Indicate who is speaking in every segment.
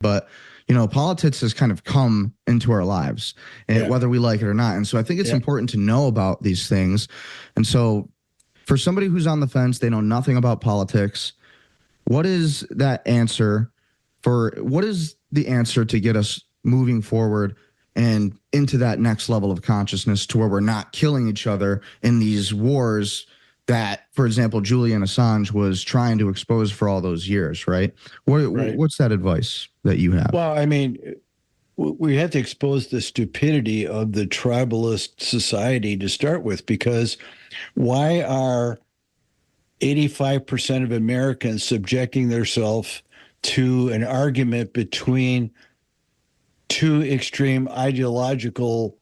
Speaker 1: But politics has kind of come into our lives, and whether we like it or not. And so I think it's important to know about these things. And so for somebody who's on the fence, they know nothing about politics. What is that answer what is the answer to get us moving forward and into that next level of consciousness to where we're not killing each other in these wars that, for example, Julian Assange was trying to expose for all those years, right? What's that advice that you have?
Speaker 2: Well, I mean, we have to expose the stupidity of the tribalist society to start with, because why are 85% of Americans subjecting themselves to an argument between two extreme ideological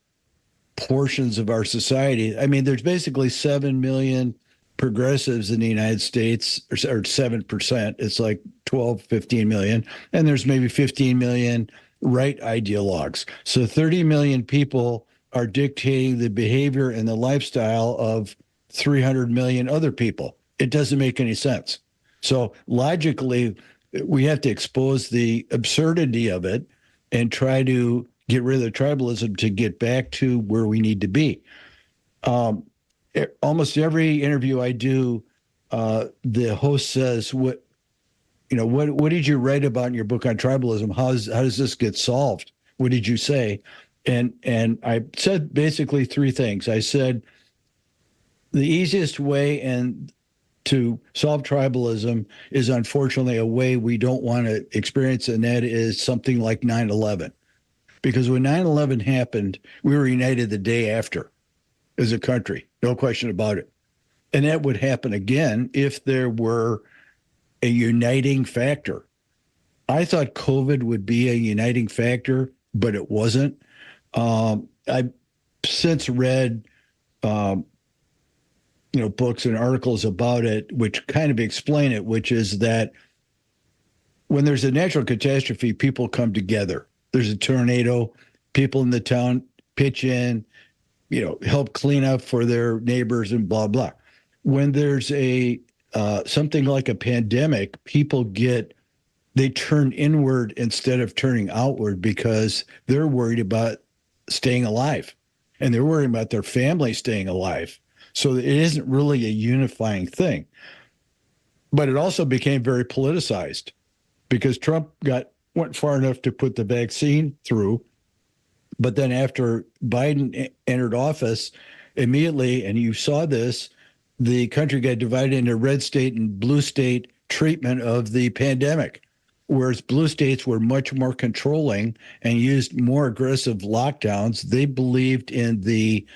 Speaker 2: portions of our society? I mean, there's basically 7 million progressives in the United States, or 7%. It's like 12, 15 million. And there's maybe 15 million right ideologues. So 30 million people are dictating the behavior and the lifestyle of 300 million other people. It doesn't make any sense. So logically, we have to expose the absurdity of it and try to get rid of the tribalism to get back to where we need to be. Almost every interview I do, the host says, "What did you write about in your book on tribalism? How does this get solved? What did you say?" And I said basically three things. I said the easiest way to solve tribalism is unfortunately a way we don't want to experience, and that is something like 9/11. Because when 9/11 happened, we were united the day after as a country, no question about it. And that would happen again if there were a uniting factor. I thought COVID would be a uniting factor, but it wasn't. I've since read books and articles about it, which kind of explain it, which is that when there's a natural catastrophe, people come together. There's a tornado, people in the town pitch in, help clean up for their neighbors and blah, blah. When there's something like a pandemic, they turn inward instead of turning outward because they're worried about staying alive and they're worried about their family staying alive. So it isn't really a unifying thing. But it also became very politicized because Trump went far enough to put the vaccine through. But then after Biden entered office, immediately, and you saw this, the country got divided into red state and blue state treatment of the pandemic, whereas blue states were much more controlling and used more aggressive lockdowns. They believed in the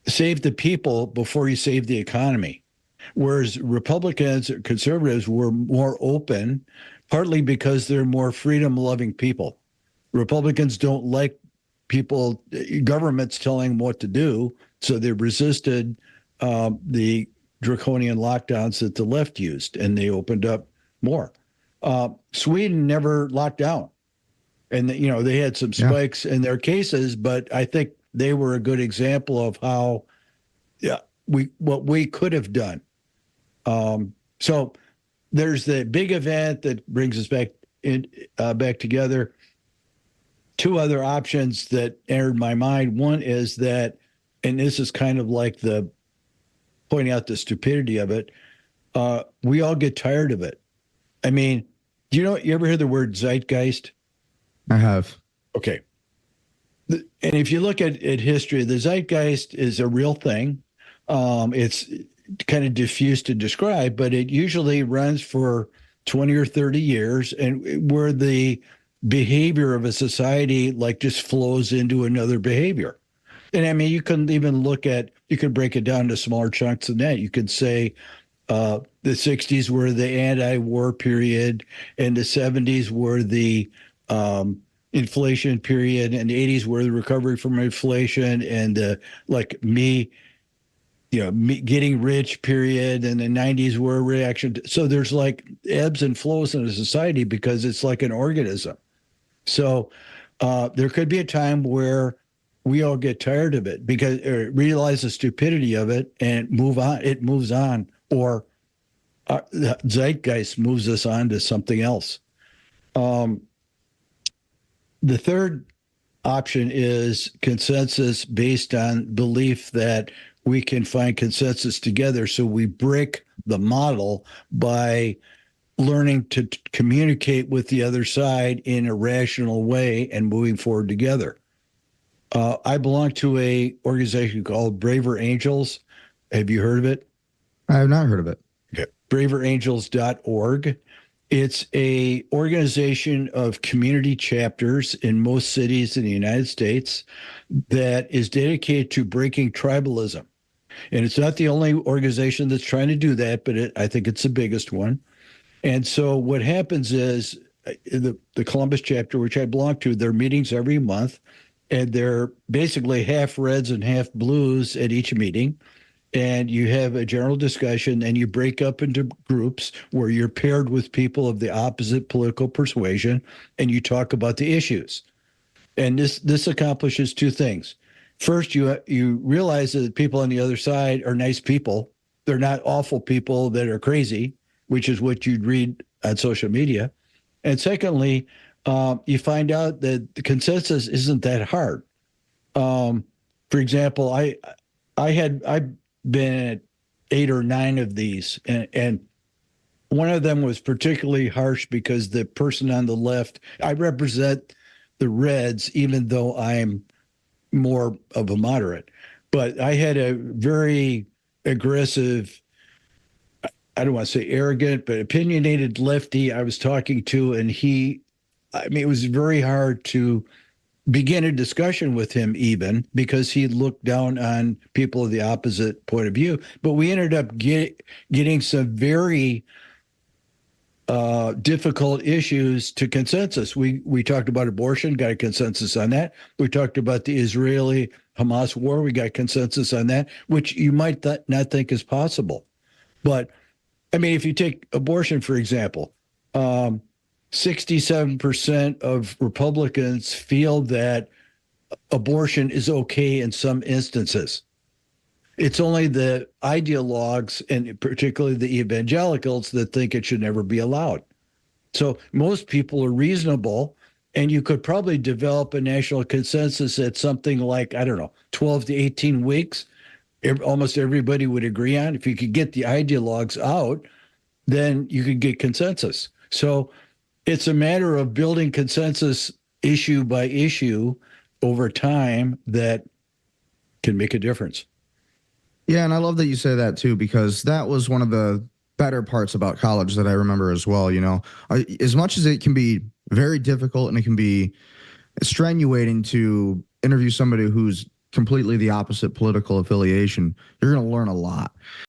Speaker 2: save the people before you save the economy. Whereas Republicans or conservatives were more open, partly because they're more freedom-loving people. Republicans don't like governments telling them what to do, so they resisted the draconian lockdowns that the left used, and they opened up more. Sweden never locked down, and they had some spikes in their cases, but I think they were a good example of how what we could have done. So there's the big event that brings us back together. Two other options that entered my mind. One is that, and this is kind of like pointing out the stupidity of it, we all get tired of it. I mean, you ever hear the word zeitgeist?
Speaker 1: I have.
Speaker 2: Okay. And if you look at history, the zeitgeist is a real thing. It's kind of diffuse to describe, but it usually runs for 20 or 30 years, and where the behavior of a society just flows into another behavior. And I mean, you can break it down to smaller chunks than that. You could say the 60s were the anti-war period, and the 70s were the inflation period, and the 80s were the recovery from inflation, and me getting rich period, and the 90s were a reaction so there's ebbs and flows in a society because it's like an organism. So there could be a time where we all get tired of it because realize the stupidity of it and move on. It moves on, or the zeitgeist moves us on to something else. The third option is consensus based on belief that we can find consensus together. So we break the model by learning to communicate with the other side in a rational way and moving forward together. I belong to a organization called Braver Angels. Have you heard of it?
Speaker 1: I have not heard of it.
Speaker 2: Okay. braverangels.org. It's a organization of community chapters in most cities in the United States that is dedicated to breaking tribalism. And it's not the only organization that's trying to do that, but I think it's the biggest one. And so what happens is the Columbus chapter, which I belong to, their meetings every month, and they're basically half reds and half blues at each meeting. And you have a general discussion, and you break up into groups where you're paired with people of the opposite political persuasion, and you talk about the issues. And this accomplishes two things. First, you realize that people on the other side are nice people. They're not awful people that are crazy, which is what you'd read on social media. And secondly, you find out that the consensus isn't that hard. For example, I've been at 8 or 9 of these, and one of them was particularly harsh because the person on the left, I represent the Reds, even though I'm more of a moderate, but I had a very aggressive, I don't want to say arrogant, but opinionated lefty I was talking to, and it was very hard to begin a discussion with him, even because he looked down on people of the opposite point of view. But we ended up getting some very difficult issues to consensus. We talked about abortion, got a consensus on that. We talked about the Israeli-Hamas war, we got consensus on that, which you might not think is possible. But I mean, if you take abortion, for example, 67% of Republicans feel that abortion is okay in some instances. It's only the ideologues, and particularly the evangelicals, that think it should never be allowed. So most people are reasonable, and you could probably develop a national consensus at something like, 12 to 18 weeks. Almost everybody would agree on. If you could get the ideologues out, then you could get consensus. So it's a matter of building consensus issue by issue over time that can make a difference.
Speaker 1: Yeah, and I love that you say that too, because that was one of the better parts about college that I remember as well. As much as it can be very difficult and it can be strenuating to interview somebody who's completely the opposite political affiliation, you're going to learn a lot.